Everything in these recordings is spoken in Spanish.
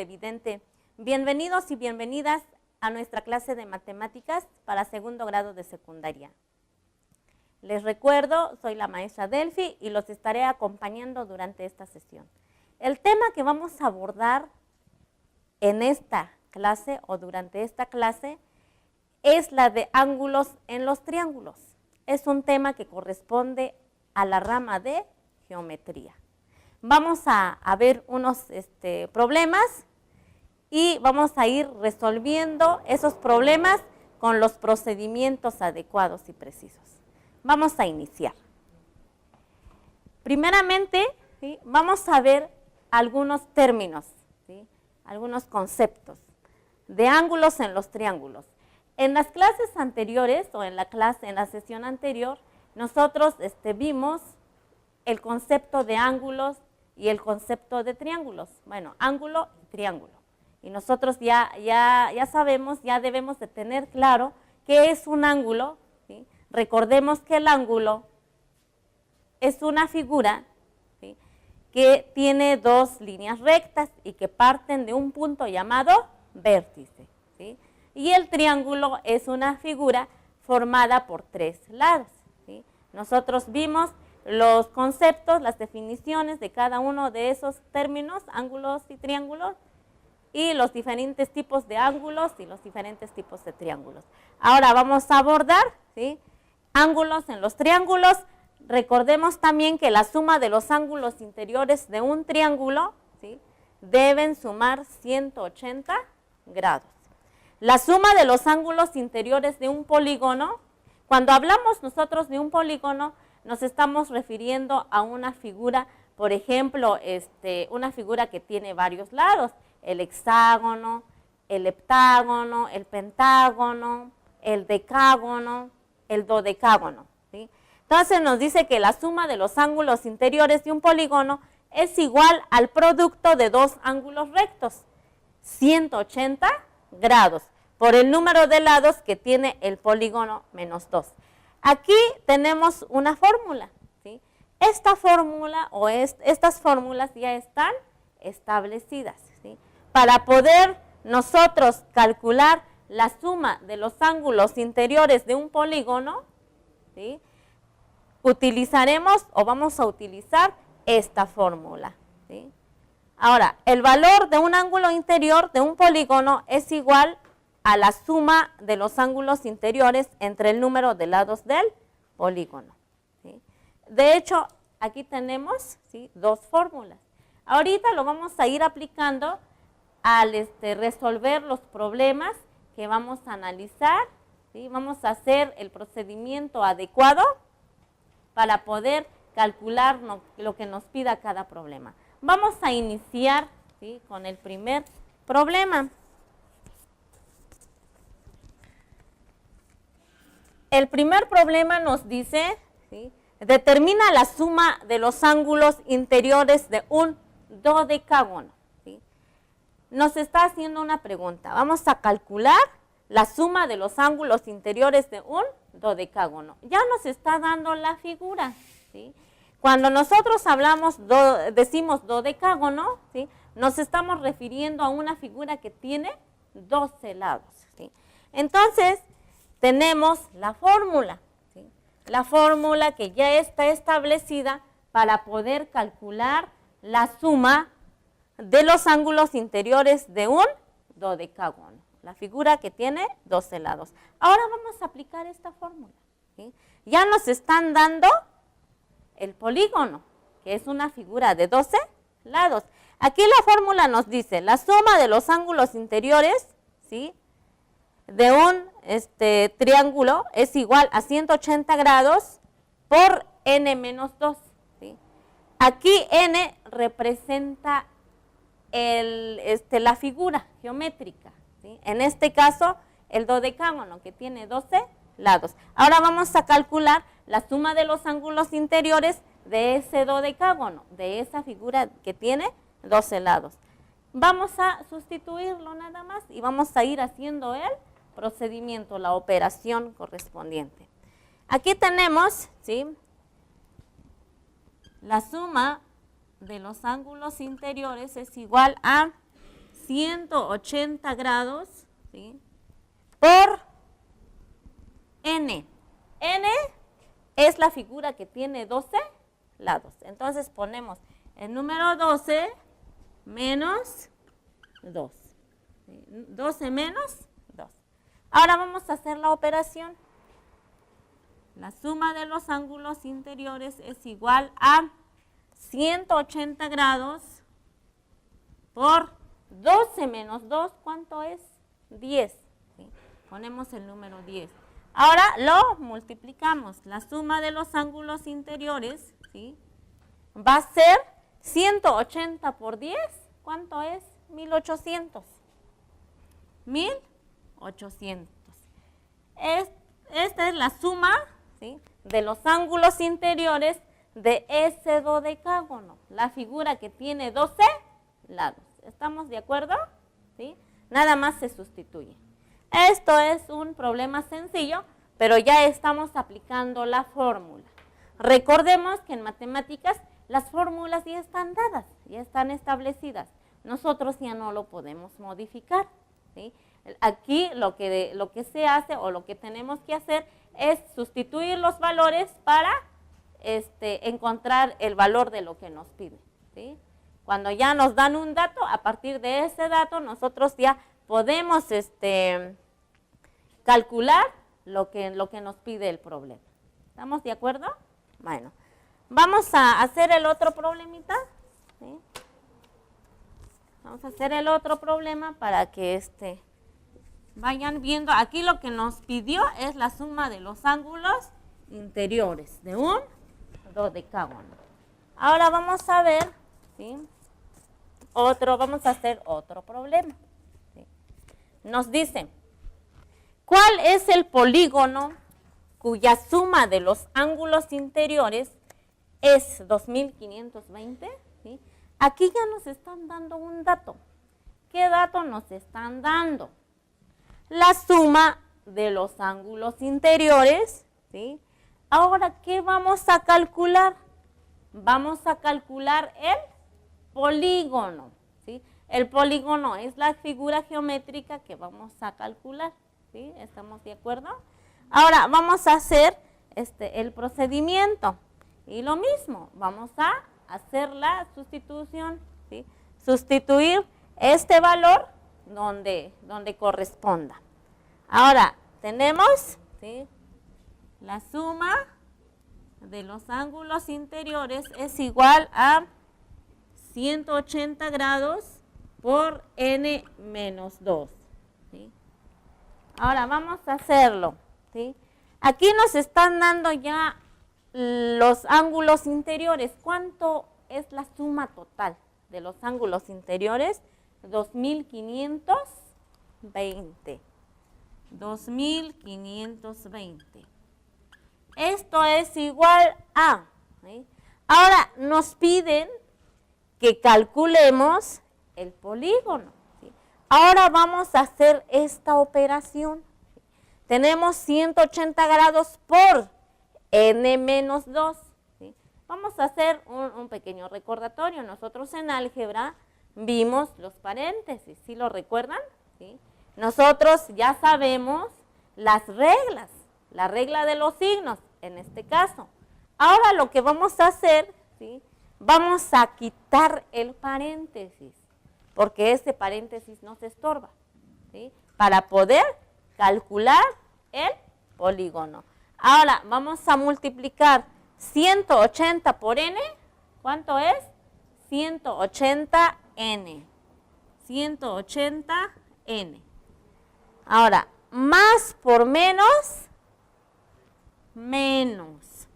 evidente. Bienvenidos y bienvenidas a nuestra clase de matemáticas para segundo grado de secundaria. Les recuerdo, soy la maestra Delphi y los estaré acompañando durante esta sesión. El tema que vamos a abordar en esta clase o durante esta clase es la de ángulos en los triángulos. Es un tema que corresponde a la rama de geometría. Vamos a ver unos problemas y vamos a ir resolviendo esos problemas con los procedimientos adecuados y precisos. Vamos a iniciar. Primeramente, ¿sí?, vamos a ver algunos términos, ¿sí?, algunos conceptos de ángulos en los triángulos. En las clases anteriores o en la sesión anterior, nosotros vimos el concepto de ángulos y el concepto de triángulos. Bueno, ángulo y triángulo. Y nosotros ya sabemos, ya debemos de tener claro qué es un ángulo, ¿sí? Recordemos que el ángulo es una figura, ¿sí?, que tiene dos líneas rectas y que parten de un punto llamado vértice, ¿sí? Y el triángulo es una figura formada por tres lados, ¿sí? Nosotros vimos los conceptos, las definiciones de cada uno de esos términos, ángulos y triángulos, y los diferentes tipos de ángulos y los diferentes tipos de triángulos. Ahora vamos a abordar, ¿sí?, ángulos en los triángulos. Recordemos también que la suma de los ángulos interiores de un triángulo, ¿sí?, deben sumar 180 grados. La suma de los ángulos interiores de un polígono, cuando hablamos nosotros de un polígono, nos estamos refiriendo a una figura, por ejemplo, una figura que tiene varios lados, el hexágono, el heptágono, el pentágono, el decágono, el dodecágono, ¿sí? Entonces nos dice que la suma de los ángulos interiores de un polígono es igual al producto de dos ángulos rectos, 180 grados, por el número de lados que tiene el polígono menos 2. Aquí tenemos una fórmula, ¿sí? Esta fórmula o estas fórmulas ya están establecidas, ¿sí? Para poder nosotros calcular la suma de los ángulos interiores de un polígono, ¿sí?, utilizaremos o vamos a utilizar esta fórmula, ¿sí? Ahora, el valor de un ángulo interior de un polígono es igual a la suma de los ángulos interiores entre el número de lados del polígono, ¿sí? De hecho, aquí tenemos, ¿sí?, dos fórmulas. Ahorita lo vamos a ir aplicando al resolver los problemas que vamos a analizar, ¿sí? Vamos a hacer el procedimiento adecuado para poder calcular lo que nos pida cada problema. Vamos a iniciar, ¿sí?, con el primer problema. El primer problema nos dice, ¿sí?, determina la suma de los ángulos interiores de un dodecágono, ¿sí? Nos está haciendo una pregunta. Vamos a calcular la suma de los ángulos interiores de un dodecágono. Ya nos está dando la figura, ¿sí? Cuando nosotros decimos dodecágono, ¿sí?, nos estamos refiriendo a una figura que tiene 12 lados, ¿sí? Entonces, tenemos la fórmula, ¿sí?, la fórmula que ya está establecida para poder calcular la suma de los ángulos interiores de un dodecágono, la figura que tiene 12 lados. Ahora vamos a aplicar esta fórmula, ¿sí? Ya nos están dando el polígono, que es una figura de 12 lados. Aquí la fórmula nos dice la suma de los ángulos interiores, ¿sí?, de un triángulo es igual a 180 grados por n menos 2. ¿Sí? Aquí n representa la figura geométrica, ¿sí? En este caso, el dodecágono, que tiene 12 lados. Ahora vamos a calcular la suma de los ángulos interiores de ese dodecágono, de esa figura que tiene 12 lados. Vamos a sustituirlo nada más y vamos a ir haciendo el procedimiento, la operación correspondiente. Aquí tenemos, ¿sí?, la suma de los ángulos interiores es igual a 180 grados, ¿sí?, por n. N es la figura que tiene 12 lados. Entonces ponemos el número 12 menos 2. 12 menos 2. Ahora vamos a hacer la operación. La suma de los ángulos interiores es igual a 180 grados por 12 menos 2, ¿cuánto es? 10. ¿Sí? Ponemos el número 10. Ahora lo multiplicamos. La suma de los ángulos interiores, ¿sí?, va a ser 180 por 10, ¿cuánto es? 1800. 1800. Esta es la suma, ¿sí?, de los ángulos interiores de ese dodecágono, la figura que tiene 12 lados. ¿Estamos de acuerdo? ¿Sí? Nada más se sustituye. Esto es un problema sencillo, pero ya estamos aplicando la fórmula. Recordemos que en matemáticas las fórmulas ya están dadas, ya están establecidas. Nosotros ya no lo podemos modificar, ¿sí? Aquí lo que se hace o lo que tenemos que hacer es sustituir los valores para encontrar el valor de lo que nos pide, ¿sí? Cuando ya nos dan un dato, a partir de ese dato nosotros ya podemos calcular lo que nos pide el problema. ¿Estamos de acuerdo? Bueno, vamos a hacer el otro problemita, ¿sí? Vamos a hacer el otro problema para que vayan viendo. Aquí lo que nos pidió es la suma de los ángulos interiores de un dodecágono. Ahora vamos a ver, ¿sí?, vamos a hacer otro problema, ¿sí? Nos dice, ¿cuál es el polígono cuya suma de los ángulos interiores es 2520? ¿Sí? Aquí ya nos están dando un dato. ¿Qué dato nos están dando? La suma de los ángulos interiores, ¿sí? Ahora, ¿qué vamos a calcular? Vamos a calcular el polígono, ¿sí? El polígono es la figura geométrica que vamos a calcular, ¿sí? ¿Estamos de acuerdo? Ahora vamos a hacer el procedimiento y lo mismo, vamos a hacer la sustitución, ¿sí? Sustituir este valor donde corresponda. Ahora tenemos, ¿sí?, la suma de los ángulos interiores es igual a 180 grados por n menos 2. ¿Sí? Ahora vamos a hacerlo, ¿sí? Aquí nos están dando ya los ángulos interiores. ¿Cuánto es la suma total de los ángulos interiores? 2520. 2520. Esto es igual a, ¿sí? Ahora nos piden que calculemos el polígono, ¿sí? Ahora vamos a hacer esta operación. ¿Sí? Tenemos 180 grados por n menos 2. ¿Sí? Vamos a hacer un pequeño recordatorio. Nosotros en álgebra vimos los paréntesis, ¿sí lo recuerdan? ¿Sí? Nosotros ya sabemos las reglas, la regla de los signos en este caso. Ahora lo que vamos a hacer, ¿sí?, vamos a quitar el paréntesis, porque ese paréntesis nos estorba, ¿sí?, para poder calcular el polígono. Ahora vamos a multiplicar 180 por n. ¿Cuánto es? 180n. 180n. Ahora, más por menos, menos.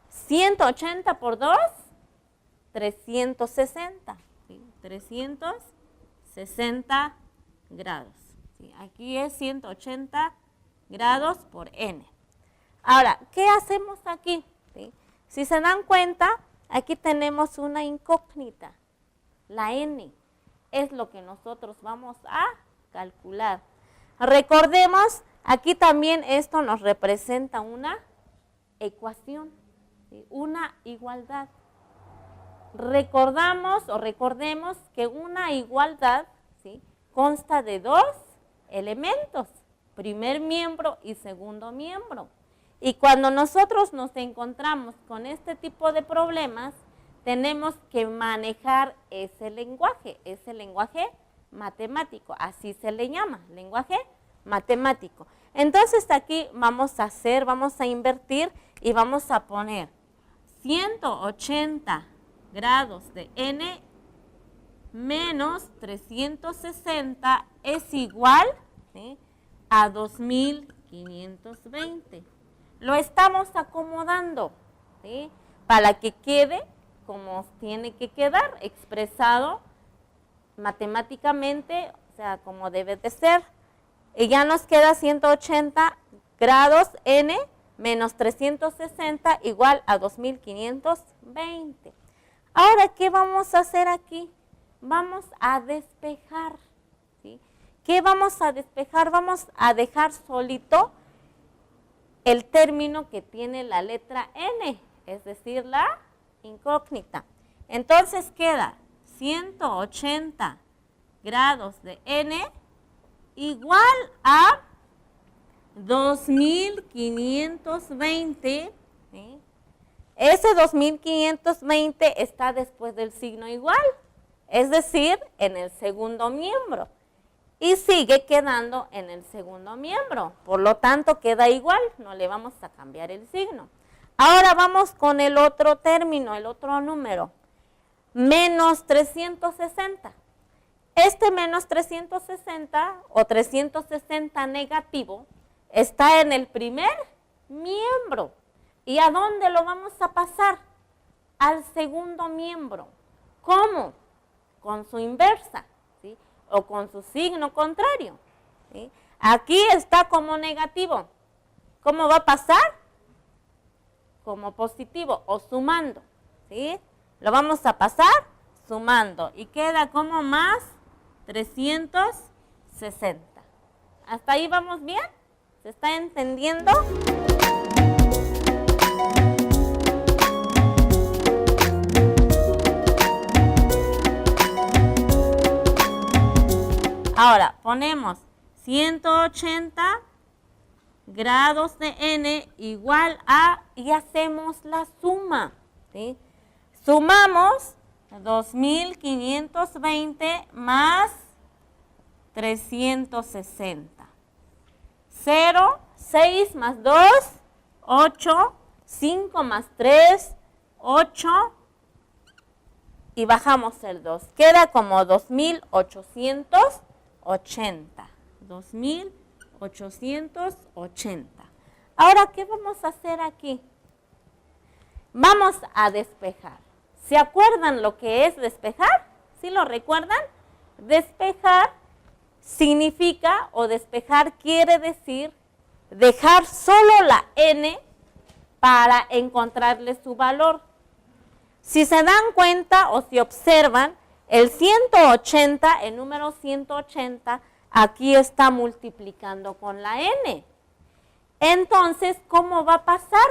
180 por 2, 360. ¿Sí? 360 grados. ¿Sí? Aquí es 180 grados por n. Ahora, ¿qué hacemos aquí? ¿Sí? Si se dan cuenta, aquí tenemos una incógnita. La n es lo que nosotros vamos a calcular. Recordemos, aquí también esto nos representa una ecuación, ¿sí?, una igualdad. Recordemos o recordemos que una igualdad, ¿sí?, consta de dos elementos, primer miembro y segundo miembro. Y cuando nosotros nos encontramos con este tipo de problemas, tenemos que manejar ese lenguaje matemático, así se le llama, lenguaje matemático. Entonces aquí vamos a invertir y vamos a poner 180 grados de n menos 360 es igual, ¿sí?, a 2520. Lo estamos acomodando, ¿sí?, para que quede como tiene que quedar, expresado matemáticamente, o sea, como debe de ser. Y ya nos queda 180 grados n menos 360 igual a 2520. Ahora, ¿qué vamos a hacer aquí? Vamos a despejar, ¿sí? ¿Qué vamos a despejar? Vamos a dejar solito el término que tiene la letra n, es decir, la incógnita. Entonces queda 180 grados de n igual a 2520, ¿sí? Ese 2520 está después del signo igual, es decir, en el segundo miembro, y sigue quedando en el segundo miembro, por lo tanto queda igual, no le vamos a cambiar el signo. Ahora vamos con el otro término, el otro número, menos 360. Este menos 360 o 360 negativo está en el primer miembro. ¿Y a dónde lo vamos a pasar? Al segundo miembro. ¿Cómo? Con su inversa, ¿sí?, o con su signo contrario, ¿sí? Aquí está como negativo. ¿Cómo va a pasar? Como positivo o sumando, ¿sí? Lo vamos a pasar sumando y queda como más 360. ¿Hasta ahí vamos bien? ¿Se está entendiendo? Ahora ponemos 180 grados de n igual a, y hacemos la suma, ¿sí? Sumamos 2520 más 360. 0, 6 más 2, 8, 5 más 3, 8, y bajamos el 2. Queda como 2880. 2880. Ahora, ¿qué vamos a hacer aquí? Vamos a despejar. ¿Se acuerdan lo que es despejar? ¿Sí lo recuerdan? Despejar significa, o despejar quiere decir, dejar solo la n para encontrarle su valor. Si se dan cuenta o si observan, el 180, el número 180, aquí está multiplicando con la n. Entonces, ¿cómo va a pasar?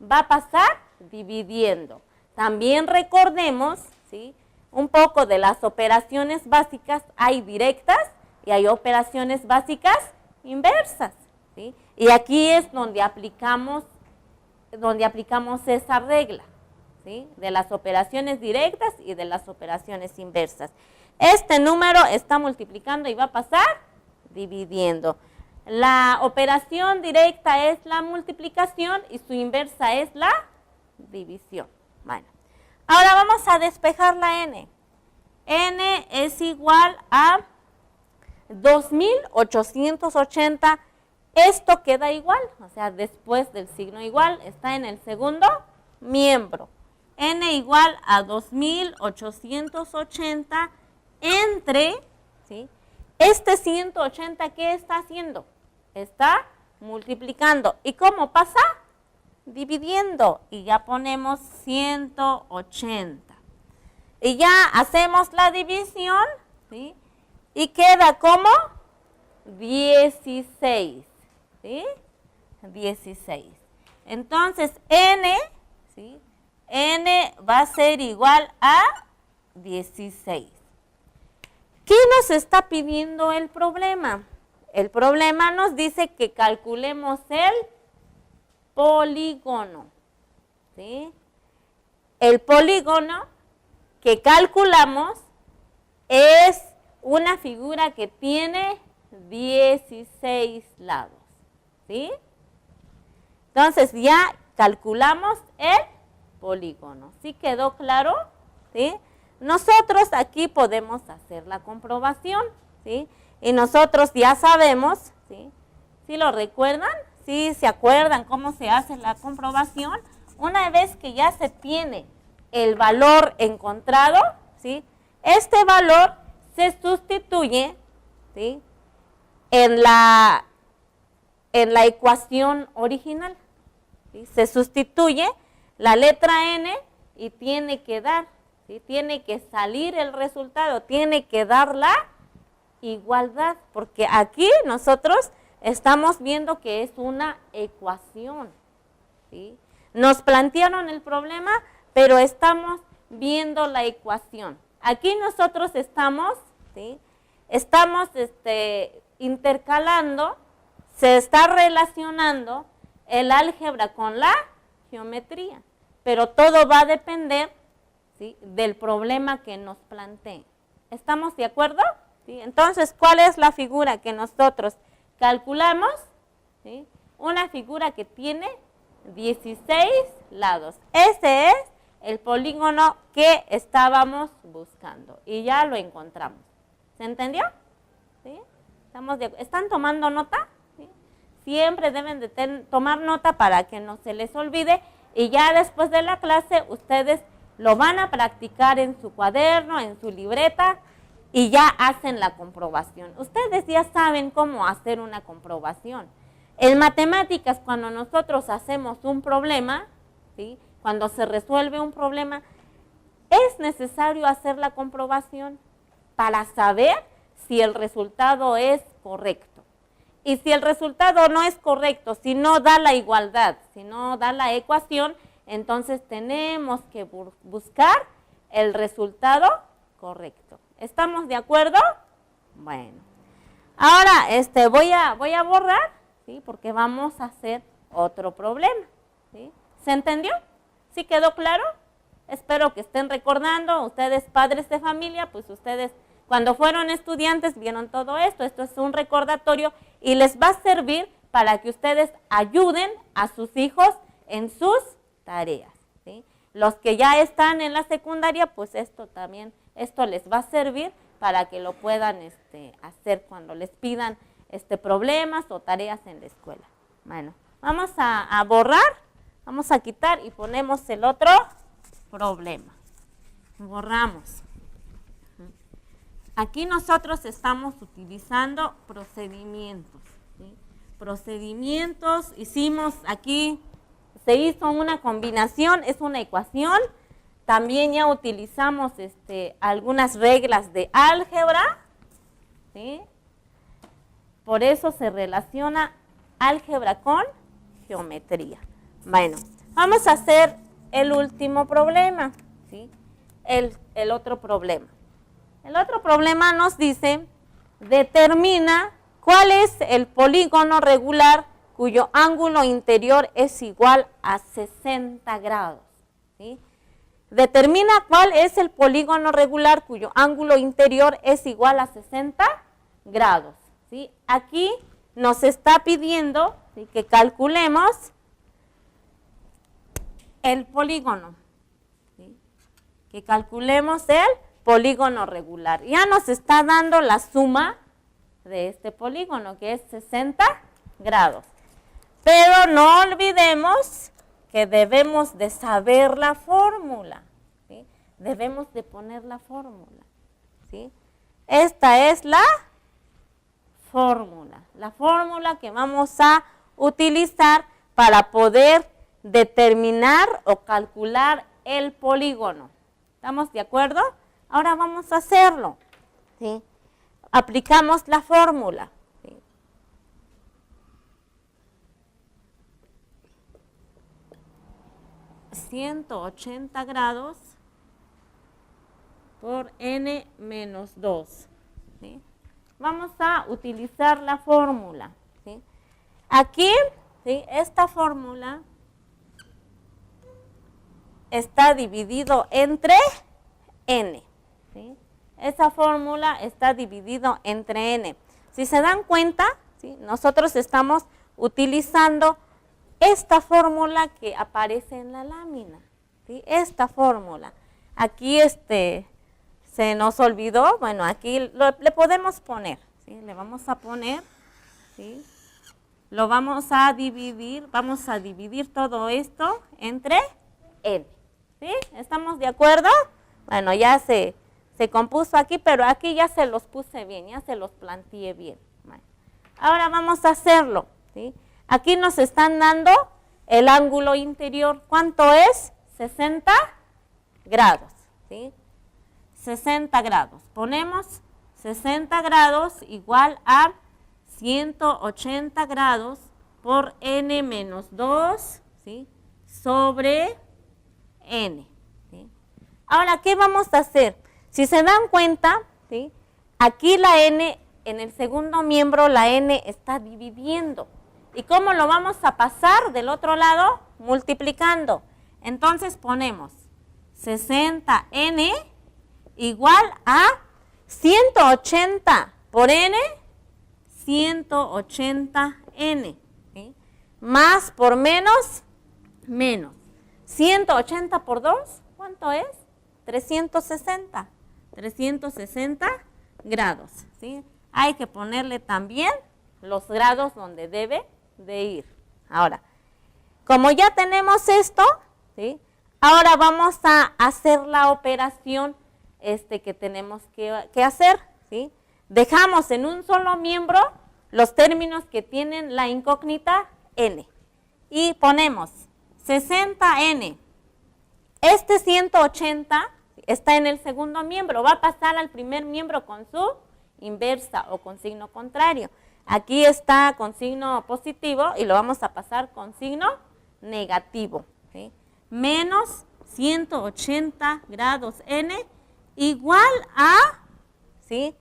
Va a pasar dividiendo. También recordemos, ¿sí?, un poco de las operaciones básicas. Hay directas y hay operaciones básicas inversas, ¿sí? Y aquí es donde aplicamos esa regla, ¿sí?, de las operaciones directas y de las operaciones inversas. Este número está multiplicando y va a pasar dividiendo. La operación directa es la multiplicación y su inversa es la división. Bueno, ahora vamos a despejar la n. N es igual a 2880. Esto queda igual, o sea, después del signo igual, está en el segundo miembro. N igual a 2880 entre, ¿sí?, este 180, ¿qué está haciendo? Está multiplicando. ¿Y cómo pasa? Dividiendo. Y ya ponemos 180. Y ya hacemos la división, ¿sí?, y queda como 16, ¿sí? 16. Entonces, n, ¿sí?, n va a ser igual a 16. ¿Qué nos está pidiendo el problema? El problema nos dice que calculemos el polígono, ¿sí? El polígono que calculamos es una figura que tiene 16 lados, ¿sí? Entonces ya calculamos el polígono. ¿Sí quedó claro? ¿Sí? Nosotros aquí podemos hacer la comprobación, ¿sí? Y nosotros ya sabemos, ¿sí? ¿Sí lo recuerdan? ¿Sí se acuerdan cómo se hace la comprobación? Una vez que ya se tiene el valor encontrado, ¿sí? Este valor se sustituye, ¿sí? en la ecuación original, ¿sí? Se sustituye la letra n y tiene que dar, ¿sí? Tiene que salir el resultado, tiene que dar la igualdad, porque aquí nosotros estamos viendo que es una ecuación, ¿sí? Nos plantearon el problema, pero estamos viendo la ecuación. Aquí nosotros estamos, ¿sí? Estamos intercalando, se está relacionando el álgebra con la geometría, pero todo va a depender, ¿sí? del problema que nos plantee. ¿Estamos de acuerdo? ¿Sí? Entonces, ¿cuál es la figura que nosotros calculamos? ¿Sí? Una figura que tiene 16 lados. Ese es el polígono que estábamos buscando y ya lo encontramos. ¿Se entendió? ¿Sí? ¿Están tomando nota? ¿Sí? Siempre deben de tomar nota para que no se les olvide y ya después de la clase ustedes lo van a practicar en su cuaderno, en su libreta y ya hacen la comprobación. Ustedes ya saben cómo hacer una comprobación. En matemáticas, cuando nosotros hacemos un problema, ¿sí? Cuando se resuelve un problema, es necesario hacer la comprobación para saber si el resultado es correcto. Y si el resultado no es correcto, si no da la igualdad, si no da la ecuación, entonces tenemos que buscar el resultado correcto. ¿Estamos de acuerdo? Bueno. Ahora voy a borrar, ¿sí? Porque vamos a hacer otro problema, ¿sí? ¿Se entendió? ¿Sí quedó claro? Espero que estén recordando, ustedes padres de familia, pues ustedes cuando fueron estudiantes vieron todo esto. Esto es un recordatorio y les va a servir para que ustedes ayuden a sus hijos en sus tareas, ¿sí? Los que ya están en la secundaria, pues esto les va a servir para que lo puedan hacer cuando les pidan problemas o tareas en la escuela. Bueno, vamos a borrar, vamos a quitar y ponemos el otro problema. Borramos. Aquí nosotros estamos utilizando procedimientos, ¿sí? Procedimientos, hicimos aquí, se hizo una combinación, es una ecuación. También ya utilizamos algunas reglas de álgebra, ¿sí? Por eso se relaciona álgebra con geometría. Bueno, vamos a hacer el último problema, ¿sí? El otro problema. El otro problema nos dice, determina cuál es el polígono regular cuyo ángulo interior es igual a 60 grados, ¿sí? Determina cuál es el polígono regular cuyo ángulo interior es igual a 60 grados, ¿sí? Aquí nos está pidiendo, ¿sí? que calculemos el polígono, ¿sí? Que calculemos el polígono regular. Ya nos está dando la suma de este polígono, que es 60 grados. Pero no olvidemos que debemos de saber la fórmula, ¿sí? Debemos de poner la fórmula, ¿sí? Esta es la fórmula que vamos a utilizar para poder determinar o calcular el polígono. ¿Estamos de acuerdo? Ahora vamos a hacerlo, ¿sí? Aplicamos la fórmula, ¿sí? 180 grados por n menos 2. ¿sí? Vamos a utilizar la fórmula, ¿sí? Aquí, ¿sí? Esta fórmula está dividido entre n, ¿sí? Esa fórmula está dividido entre n. Si se dan cuenta, ¿sí? Nosotros estamos utilizando esta fórmula que aparece en la lámina, ¿sí? Esta fórmula. Aquí se nos olvidó, bueno, aquí le podemos poner, ¿sí? Le vamos a poner, ¿sí? Lo vamos a dividir todo esto entre n, ¿sí? ¿Estamos de acuerdo? Bueno, ya se compuso aquí, pero aquí ya se los puse bien, ya se los planteé bien. Bueno, ahora vamos a hacerlo, ¿sí? Aquí nos están dando el ángulo interior. ¿Cuánto es? 60 grados, ¿sí? 60 grados. Ponemos 60 grados igual a 180 grados por n menos 2, ¿sí? Sobre n, ¿sí? Ahora, ¿qué vamos a hacer? Si se dan cuenta, ¿sí? Aquí la n, en el segundo miembro, la n está dividiendo. ¿Y cómo lo vamos a pasar del otro lado? Multiplicando. Entonces ponemos 60n igual a 180 por n, 180n, ¿sí? Más por menos, menos. 180 por 2, ¿cuánto es? 360. 360 grados, ¿sí? Hay que ponerle también los grados donde debe de ir. Ahora, como ya tenemos esto, ¿sí? Ahora vamos a hacer la operación que tenemos que hacer, ¿sí? Dejamos en un solo miembro los términos que tienen la incógnita n y ponemos 60n. 180 está en el segundo miembro, va a pasar al primer miembro con su inversa o con signo contrario. Aquí está con signo positivo y lo vamos a pasar con signo negativo, ¿sí? Menos 180 grados n igual a, ¿sí?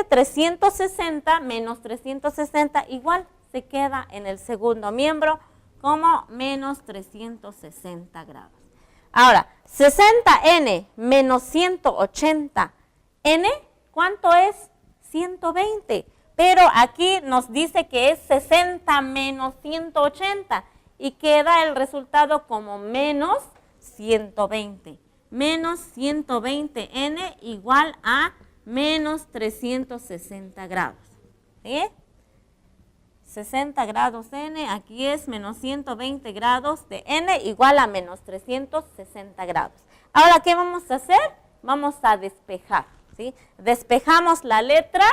360 menos 360 igual se queda en el segundo miembro como menos 360 grados. Ahora, 60n menos 180n, ¿cuánto es? 120. Pero aquí nos dice que es 60 menos 180 y queda el resultado como menos 120. Menos 120n igual a menos 360 grados. ¿Sí? 60 grados n, aquí es menos 120 grados de n igual a menos 360 grados. Ahora, ¿qué vamos a hacer? Vamos a despejar, ¿sí? Despejamos la letra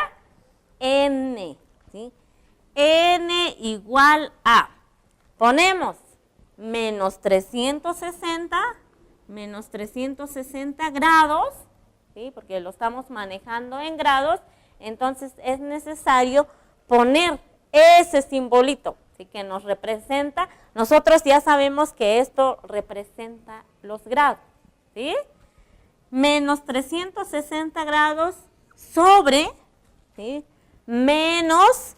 n, ¿sí? N igual a, ponemos menos 360 grados, ¿sí? Porque lo estamos manejando en grados, entonces es necesario poner ese simbolito, ¿sí? Que nos representa. Nosotros ya sabemos que esto representa los grados, ¿sí? Menos 360 grados sobre, ¿sí? menos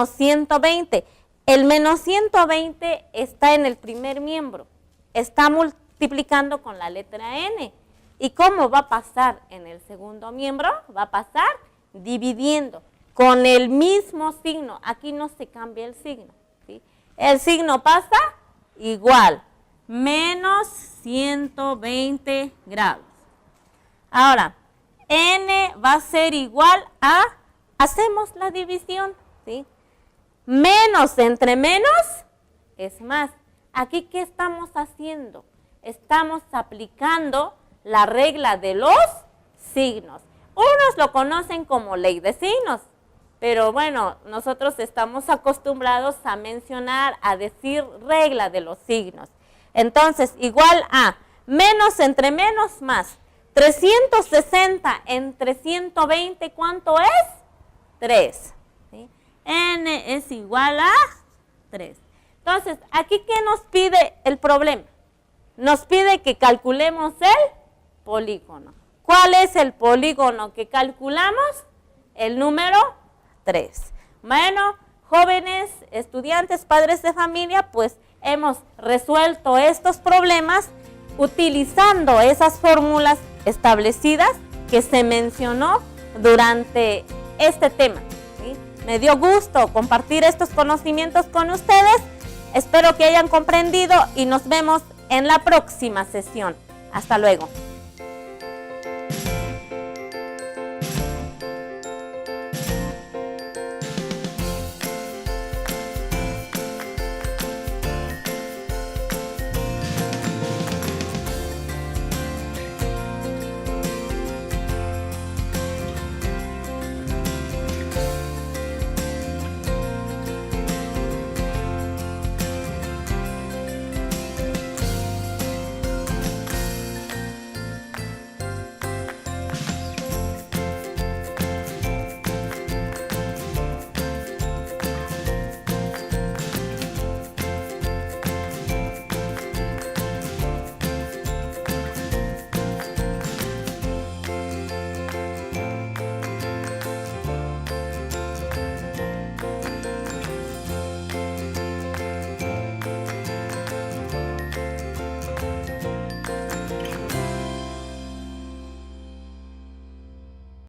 120. El menos 120 está en el primer miembro, está multiplicando con la letra n. ¿Y cómo va a pasar en el segundo miembro? Va a pasar dividiendo con el mismo signo. Aquí no se cambia el signo, ¿sí? El signo pasa igual, menos 120 grados. Ahora, n va a ser igual a, hacemos la división, ¿sí? Menos entre menos es más. Aquí, ¿qué estamos haciendo? Estamos aplicando la regla de los signos. Unos lo conocen como ley de signos, pero bueno, nosotros estamos acostumbrados a mencionar, a decir regla de los signos. Entonces, igual a menos entre menos más. 360 entre 120, ¿cuánto es? 3. ¿Sí? N es igual a 3. Entonces, ¿aquí qué nos pide el problema? Nos pide que calculemos el polígono. ¿Cuál es el polígono que calculamos? el número 3. Bueno, jóvenes, estudiantes, padres de familia, pues hemos resuelto estos problemas utilizando esas fórmulas establecidas que se mencionó durante este tema, ¿sí? Me dio gusto compartir estos conocimientos con ustedes. Espero que hayan comprendido y nos vemos en la próxima sesión. Hasta luego.